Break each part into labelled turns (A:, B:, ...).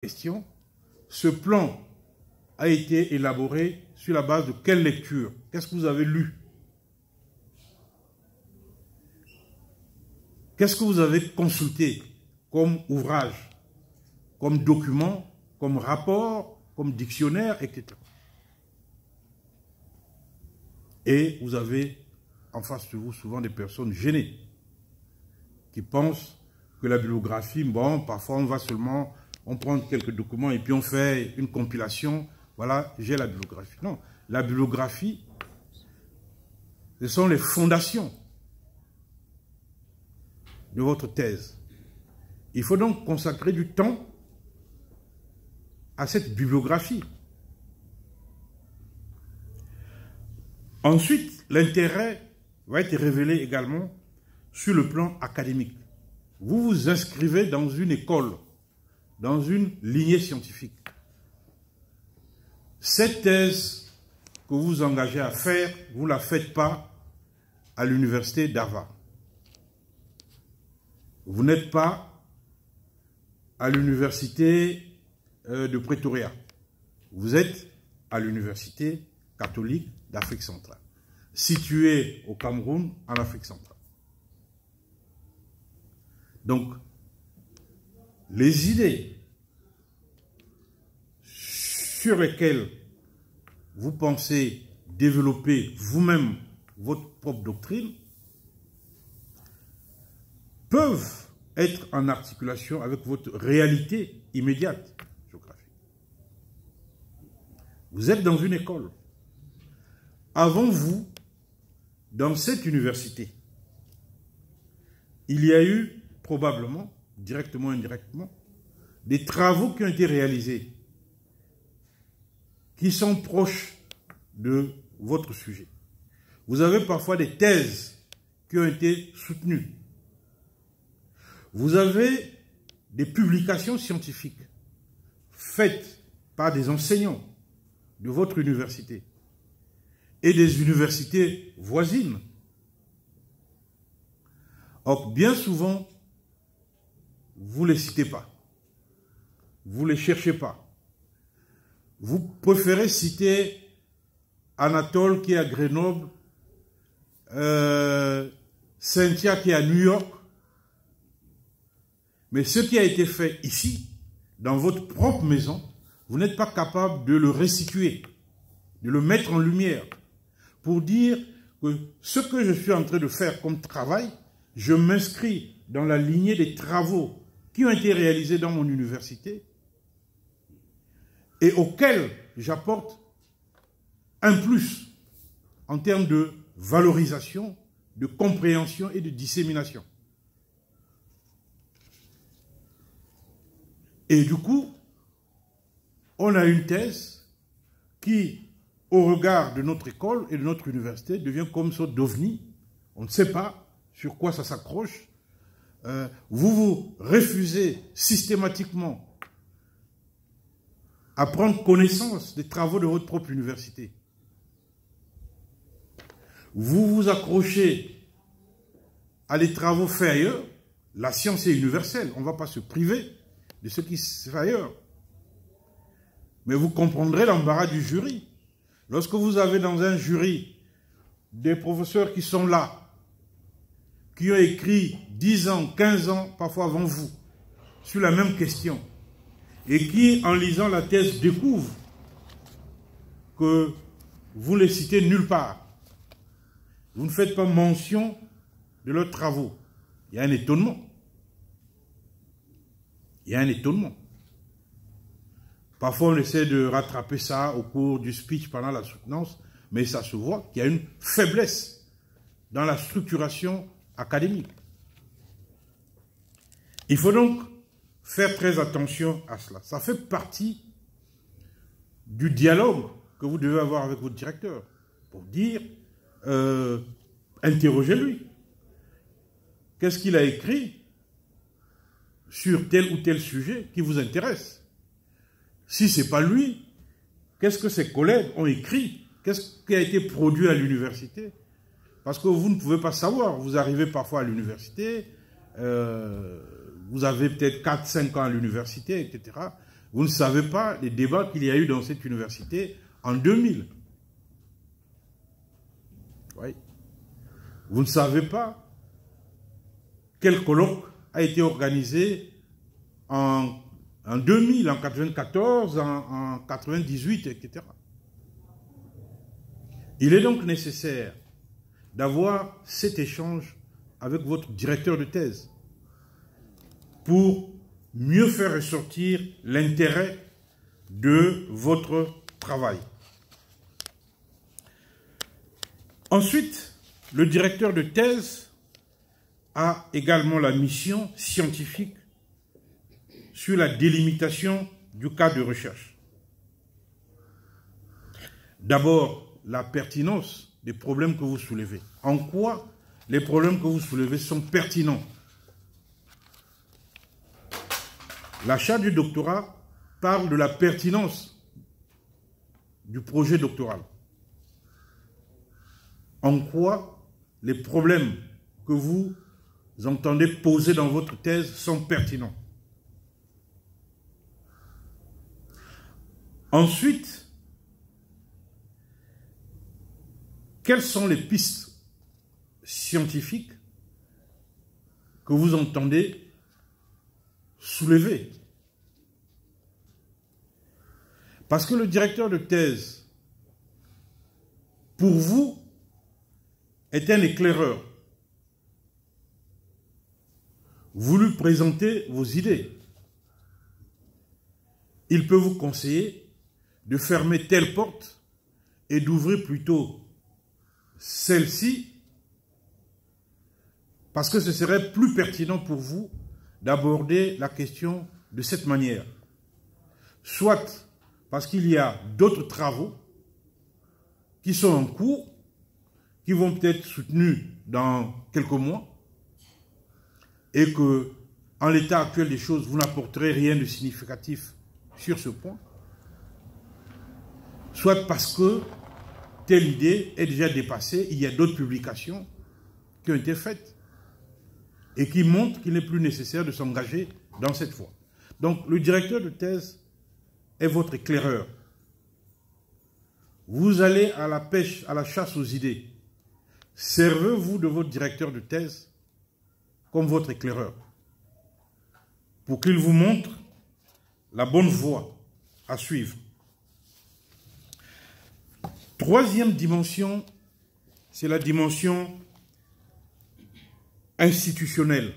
A: question, ce plan a été élaboré sur la base de quelle lecture? Qu'est-ce que vous avez lu? Qu'est-ce que vous avez consulté comme ouvrage, comme document, comme rapport, comme dictionnaire, etc. Et vous avez en face de vous souvent des personnes gênées qui pensent que la bibliographie, bon, parfois on prend quelques documents et puis on fait une compilation, voilà, j'ai la bibliographie. Non, la bibliographie, ce sont les fondations de votre thèse. Il faut donc consacrer du temps à cette bibliographie. Ensuite, l'intérêt va être révélé également sur le plan académique. Vous vous inscrivez dans une école, dans une lignée scientifique. Cette thèse que vous vous engagez à faire, vous ne la faites pas à l'université d'Harvard. Vous n'êtes pas à l'université de Pretoria. Vous êtes à l'université catholique d'Afrique centrale, située au Cameroun, en Afrique centrale. Donc, les idées sur lesquelles vous pensez développer vous-même votre propre doctrine peuvent être en articulation avec votre réalité immédiate géographique. Vous êtes dans une école. Avant vous, dans cette université, il y a eu probablement, directement ou indirectement, des travaux qui ont été réalisés, qui sont proches de votre sujet. Vous avez parfois des thèses qui ont été soutenues. Vous avez des publications scientifiques faites par des enseignants de votre université et des universités voisines. Or, bien souvent, vous ne les citez pas. Vous ne les cherchez pas. Vous préférez citer Anatole qui est à Grenoble, Cynthia qui est à New York. Mais ce qui a été fait ici, dans votre propre maison, vous n'êtes pas capable de le restituer, de le mettre en lumière, pour dire que ce que je suis en train de faire comme travail, je m'inscris dans la lignée des travaux qui ont été réalisés dans mon université et auxquels j'apporte un plus en termes de valorisation, de compréhension et de dissémination. Et du coup, on a une thèse qui, au regard de notre école et de notre université, devient comme une sorte d'ovni. On ne sait pas sur quoi ça s'accroche. Vous vous refusez systématiquement à prendre connaissance des travaux de votre propre université. Vous vous accrochez à des travaux faits ailleurs. La science est universelle, on ne va pas se priver de ce qui se fait ailleurs. Mais vous comprendrez l'embarras du jury. Lorsque vous avez dans un jury des professeurs qui sont là, qui ont écrit 10 ans, 15 ans, parfois avant vous, sur la même question, et qui, en lisant la thèse, découvrent que vous ne les citez nulle part. Vous ne faites pas mention de leurs travaux. Il y a un étonnement. Il y a un étonnement. Parfois, on essaie de rattraper ça au cours du speech pendant la soutenance, mais ça se voit qu'il y a une faiblesse dans la structuration académique. Il faut donc faire très attention à cela. Ça fait partie du dialogue que vous devez avoir avec votre directeur pour dire, interrogez-lui. Qu'est-ce qu'il a écrit sur tel ou tel sujet qui vous intéresse? Si ce n'est pas lui, qu'est-ce que ses collègues ont écrit? Qu'est-ce qui a été produit à l'université? Parce que vous ne pouvez pas savoir. Vous arrivez parfois à l'université, vous avez peut-être 4-5 ans à l'université, etc. Vous ne savez pas les débats qu'il y a eu dans cette université en 2000. Oui. Vous ne savez pas quel colloque a été organisé en 2000, en 1994, en 1998, etc. Il est donc nécessaire d'avoir cet échange avec votre directeur de thèse pour mieux faire ressortir l'intérêt de votre travail. Ensuite, le directeur de thèse a également la mission scientifique sur la délimitation du cas de recherche. D'abord, la pertinence des problèmes que vous soulevez. En quoi les problèmes que vous soulevez sont pertinents? La charte du doctorat parle de la pertinence du projet doctoral. En quoi les problèmes que vous entendez poser dans votre thèse sont pertinents? Ensuite, quelles sont les pistes scientifiques que vous entendez soulever? Parce que le directeur de thèse, pour vous, est un éclaireur. Vous lui présentez vos idées. Il peut vous conseiller de fermer telle porte et d'ouvrir plutôt celle-ci, parce que ce serait plus pertinent pour vous d'aborder la question de cette manière. Soit parce qu'il y a d'autres travaux qui sont en cours, qui vont peut-être être soutenus dans quelques mois, et que, en l'état actuel des choses, vous n'apporterez rien de significatif sur ce point, soit parce que telle idée est déjà dépassée, il y a d'autres publications qui ont été faites et qui montrent qu'il n'est plus nécessaire de s'engager dans cette voie. Donc, le directeur de thèse est votre éclaireur. Vous allez à la pêche, à la chasse aux idées. Servez-vous de votre directeur de thèse comme votre éclaireur pour qu'il vous montre la bonne voie à suivre. Troisième dimension, c'est la dimension institutionnelle.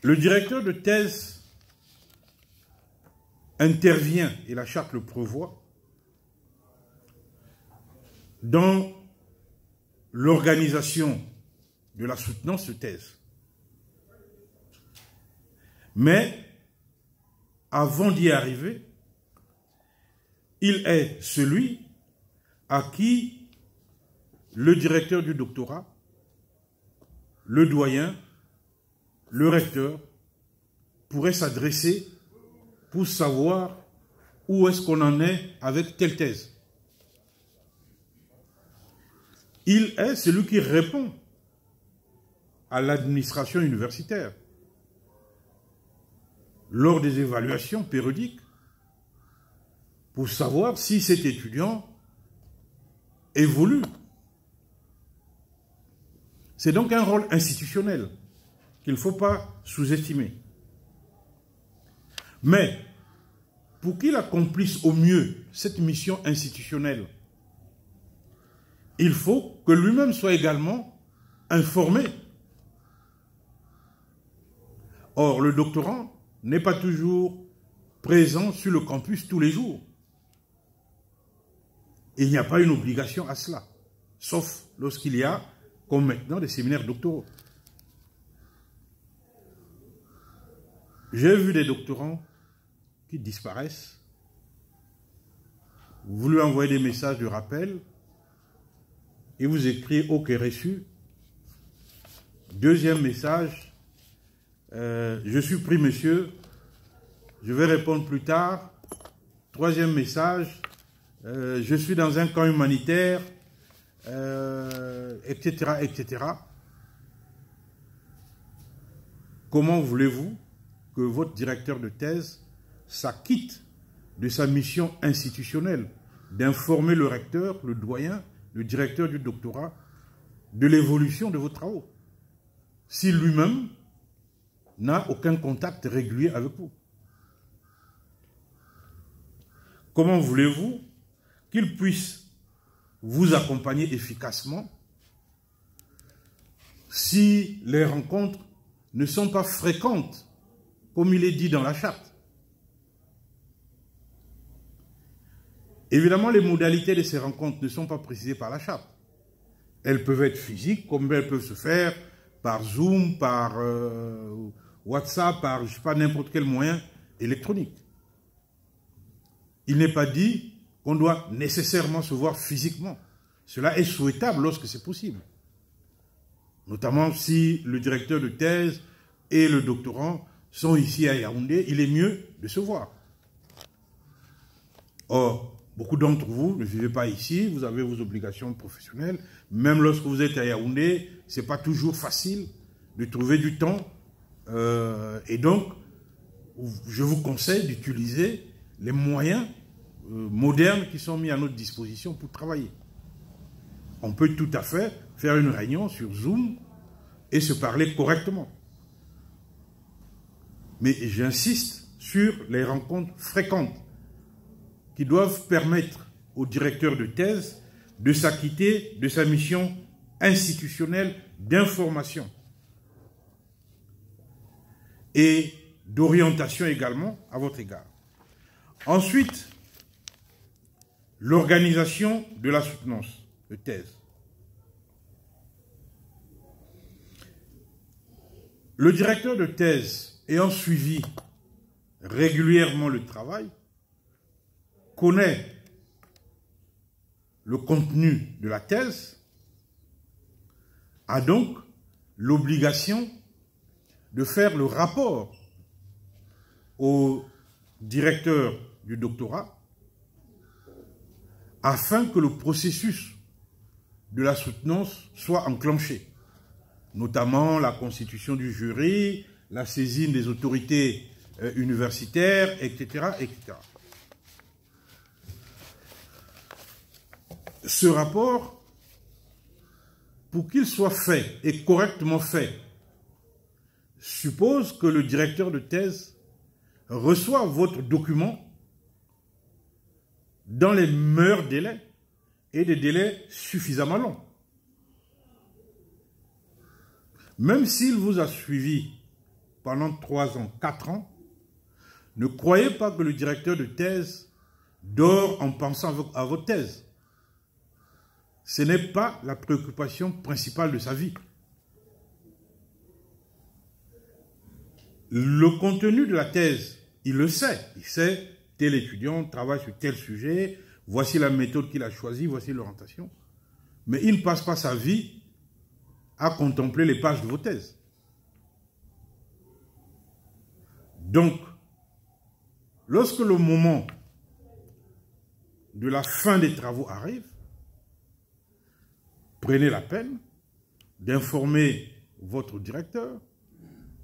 A: Le directeur de thèse intervient, et la charte le prévoit, dans l'organisation de la soutenance de thèse. Mais, avant d'y arriver, il est celui à qui le directeur du doctorat, le doyen, le recteur pourrait s'adresser pour savoir où est-ce qu'on en est avec telle thèse. Il est celui qui répond à l'administration universitaire lors des évaluations périodiques pour savoir si cet étudiant évolue. C'est donc un rôle institutionnel qu'il ne faut pas sous-estimer. Mais, pour qu'il accomplisse au mieux cette mission institutionnelle, il faut que lui-même soit également informé. Or, le doctorant n'est pas toujours présent sur le campus tous les jours. Il n'y a pas une obligation à cela, sauf lorsqu'il y a, comme maintenant, des séminaires doctoraux. J'ai vu des doctorants qui disparaissent. Vous lui envoyez des messages de rappel, il vous écrit « OK, reçu ». Deuxième message, je suis pris, monsieur, je vais répondre plus tard. Troisième message, je suis dans un camp humanitaire, etc., etc. comment voulez-vous que votre directeur de thèse s'acquitte de sa mission institutionnelle d'informer le recteur, le doyen, le directeur du doctorat de l'évolution de vos travaux, si lui-même n'a aucun contact régulier avec vous? Comment voulez-vous qu'il puisse vous accompagner efficacement si les rencontres ne sont pas fréquentes, comme il est dit dans la charte? Évidemment, les modalités de ces rencontres ne sont pas précisées par la charte. Elles peuvent être physiques, comme elles peuvent se faire par Zoom, par WhatsApp, par, je ne sais pas, n'importe quel moyen électronique. Il n'est pas dit qu'on doit nécessairement se voir physiquement. Cela est souhaitable lorsque c'est possible. Notamment si le directeur de thèse et le doctorant sont ici à Yaoundé, il est mieux de se voir. Or, beaucoup d'entre vous ne vivez pas ici, vous avez vos obligations professionnelles. Même lorsque vous êtes à Yaoundé, ce n'est pas toujours facile de trouver du temps. Et donc, je vous conseille d'utiliser les moyens modernes qui sont mis à notre disposition pour travailler. On peut tout à fait faire une réunion sur Zoom et se parler correctement. Mais j'insiste sur les rencontres fréquentes qui doivent permettre au directeur de thèse de s'acquitter de sa mission institutionnelle d'information et d'orientation également à votre égard. Ensuite, l'organisation de la soutenance de thèse. Le directeur de thèse ayant suivi régulièrement le travail connaît le contenu de la thèse, a donc l'obligation de faire le rapport au directeur du doctorat afin que le processus de la soutenance soit enclenché, notamment la constitution du jury, la saisine des autorités universitaires, etc., etc. Ce rapport, pour qu'il soit fait et correctement fait, suppose que le directeur de thèse reçoit votre document dans les meilleurs délais et des délais suffisamment longs. Même s'il vous a suivi pendant 3 ans, 4 ans, ne croyez pas que le directeur de thèse dort en pensant à votre thèse. Ce n'est pas la préoccupation principale de sa vie. Le contenu de la thèse, il le sait. Il sait, tel étudiant travaille sur tel sujet, voici la méthode qu'il a choisie, voici l'orientation. Mais il ne passe pas sa vie à contempler les pages de vos thèses. Donc, lorsque le moment de la fin des travaux arrive, prenez la peine d'informer votre directeur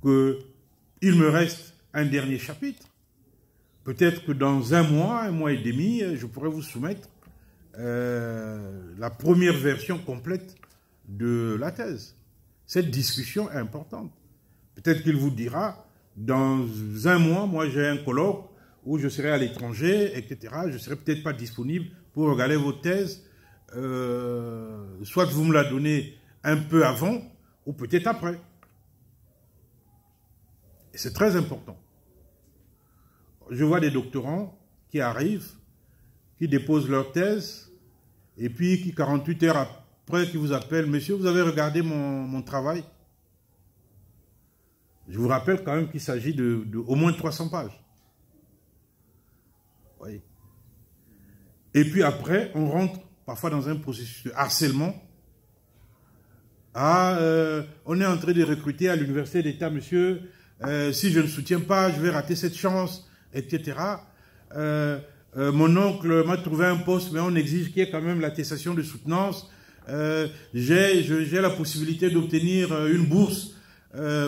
A: qu'il me reste un dernier chapitre. Peut-être que dans 1 mois et demi, je pourrais vous soumettre la première version complète de la thèse. Cette discussion est importante. Peut-être qu'il vous dira, dans 1 mois, moi j'ai un colloque où je serai à l'étranger, etc. Je ne serai peut-être pas disponible pour regarder vos thèses. Soit vous me la donnez un peu avant, ou peut-être après. Et c'est très important. Je vois des doctorants qui arrivent, qui déposent leur thèse, et puis qui 48 heures après, qui vous appellent, monsieur, vous avez regardé mon travail? Je vous rappelle quand même qu'il s'agit de au moins 300 pages. Oui. Et puis après, on rentre parfois dans un processus de harcèlement. On est en train de recruter à l'université d'État, monsieur, si je ne soutiens pas, je vais rater cette chance, etc. Mon oncle m'a trouvé un poste, mais on exige qu'il y ait quand même l'attestation de soutenance. J'ai la possibilité d'obtenir une bourse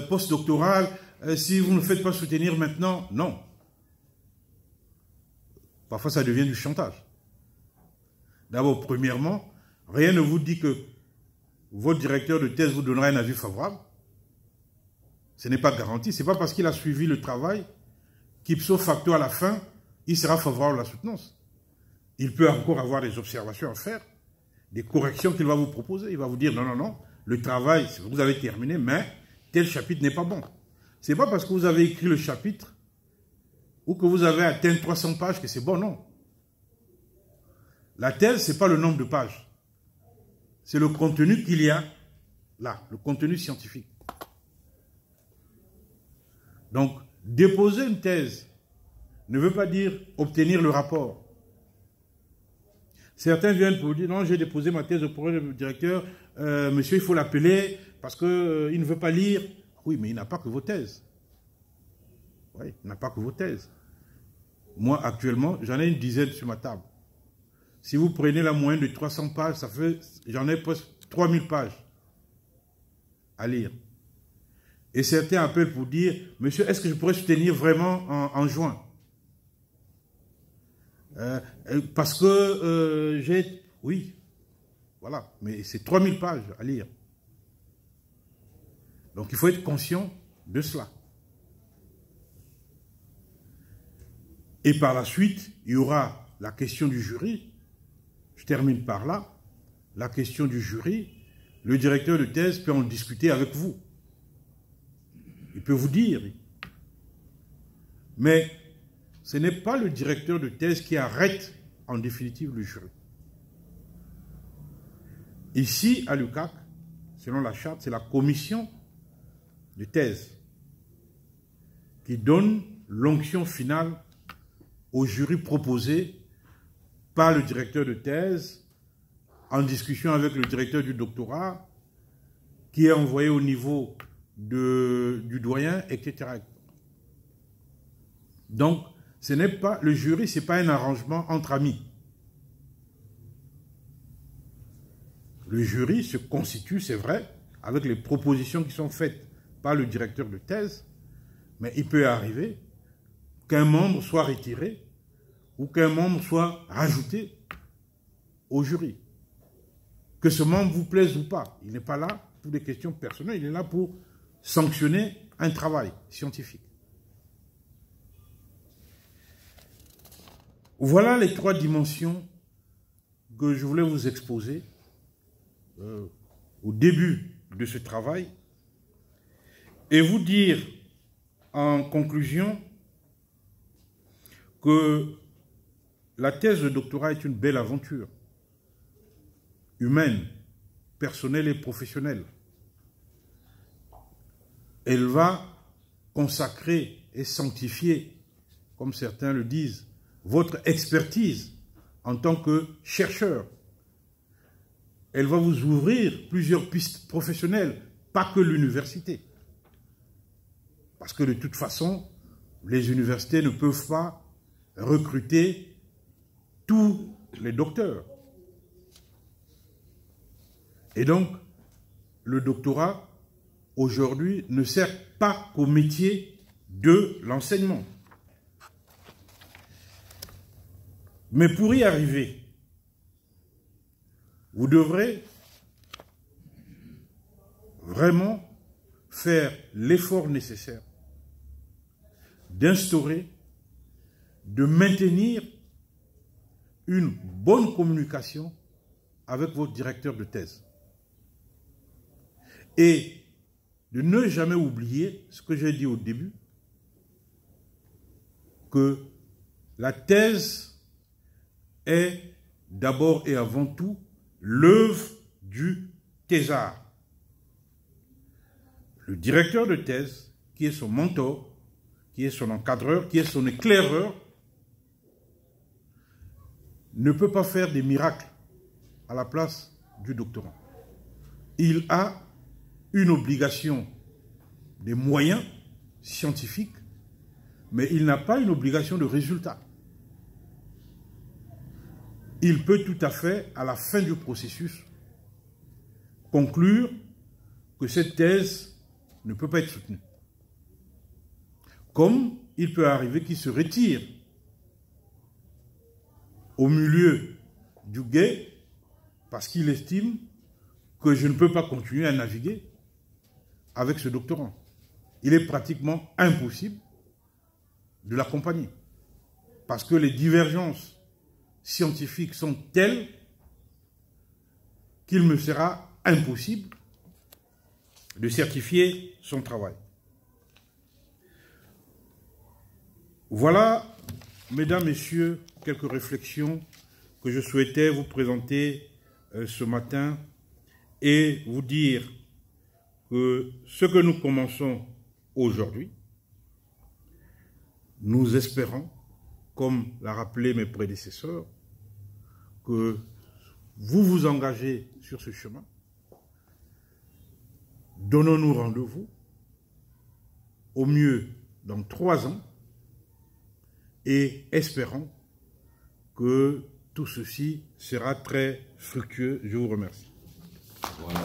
A: postdoctorale. si vous ne faites pas soutenir maintenant, non. Parfois, ça devient du chantage. D'abord, premièrement, rien ne vous dit que votre directeur de thèse vous donnera un avis favorable. Ce n'est pas garanti. Ce n'est pas parce qu'il a suivi le travail qu'ipso facto, à la fin, il sera favorable à la soutenance. Il peut encore avoir des observations à faire, des corrections qu'il va vous proposer. Il va vous dire, non, non, non, le travail, vous avez terminé, mais tel chapitre n'est pas bon. Ce n'est pas parce que vous avez écrit le chapitre ou que vous avez atteint 300 pages que c'est bon, non. La thèse, ce n'est pas le nombre de pages. C'est le contenu qu'il y a là, le contenu scientifique. Donc, déposer une thèse ne veut pas dire obtenir le rapport. Certains viennent pour dire, non, j'ai déposé ma thèse auprès du directeur, monsieur, il faut l'appeler parce qu'il ne veut pas lire. Oui, mais il n'a pas que vos thèses. Oui, il n'a pas que vos thèses. Moi, actuellement, j'en ai une dizaine sur ma table. Si vous prenez la moyenne de 300 pages, ça fait, j'en ai presque 3000 pages à lire. Et certains appellent pour dire, monsieur, est-ce que je pourrais soutenir vraiment en juin? Parce que j'ai... Oui, voilà, mais c'est 3000 pages à lire. Donc il faut être conscient de cela. Et par la suite, il y aura la question du jury. Je termine par là. La question du jury, le directeur de thèse peut en discuter avec vous. Il peut vous dire. Mais ce n'est pas le directeur de thèse qui arrête en définitive le jury. Ici, à l'UCAC, selon la charte, c'est la commission de thèse qui donne l'onction finale au jury proposé par le directeur de thèse en discussion avec le directeur du doctorat qui est envoyé au niveau du doyen, etc. Donc, ce n'est pas, le jury, ce n'est pas un arrangement entre amis. Le jury se constitue, c'est vrai, avec les propositions qui sont faites par le directeur de thèse, mais il peut arriver qu'un membre soit retiré ou qu'un membre soit rajouté au jury. Que ce membre vous plaise ou pas, il n'est pas là pour des questions personnelles, il est là pour sanctionner un travail scientifique. Voilà les trois dimensions que je voulais vous exposer au début de ce travail et vous dire en conclusion que la thèse de doctorat est une belle aventure humaine, personnelle et professionnelle. Elle va consacrer et sanctifier, comme certains le disent, votre expertise en tant que chercheur. Elle va vous ouvrir plusieurs pistes professionnelles, pas que l'université. Parce que de toute façon, les universités ne peuvent pas recruter tous les docteurs. Et donc, le doctorat, aujourd'hui, ne sert pas qu'au métier de l'enseignement. Mais pour y arriver, vous devrez vraiment faire l'effort nécessaire d'instaurer, de maintenir une bonne communication avec votre directeur de thèse. Et de ne jamais oublier ce que j'ai dit au début, que la thèse est d'abord et avant tout l'œuvre du thésard. Le directeur de thèse, qui est son mentor, qui est son encadreur, qui est son éclaireur, ne peut pas faire des miracles à la place du doctorant. Il a une obligation des moyens scientifiques, mais il n'a pas une obligation de résultat. Il peut tout à fait, à la fin du processus, conclure que cette thèse ne peut pas être soutenue. Comme il peut arriver qu'il se retire au milieu du gué parce qu'il estime que je ne peux pas continuer à naviguer avec ce doctorant. Il est pratiquement impossible de l'accompagner parce que les divergences scientifiques sont telles qu'il me sera impossible de certifier son travail. Voilà, mesdames, messieurs, quelques réflexions que je souhaitais vous présenter ce matin et vous dire que ce que nous commençons aujourd'hui, nous espérons, comme l'a rappelé mes prédécesseurs, que vous vous engagez sur ce chemin. Donnons-nous rendez-vous au mieux dans 3 ans et espérons que tout ceci sera très fructueux. Je vous remercie.
B: Voilà.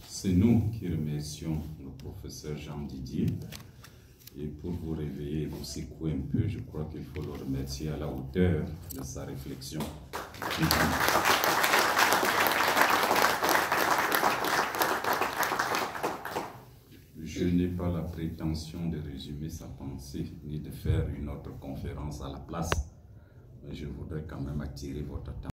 B: C'est nous qui remercions le professeur Jean Didier. Et pour vous réveiller et vous secouer un peu, je crois qu'il faut le remercier à la hauteur de sa réflexion. Je n'ai pas la prétention de résumer sa pensée, ni de faire une autre conférence à la place. Mais je voudrais quand même attirer votre attention.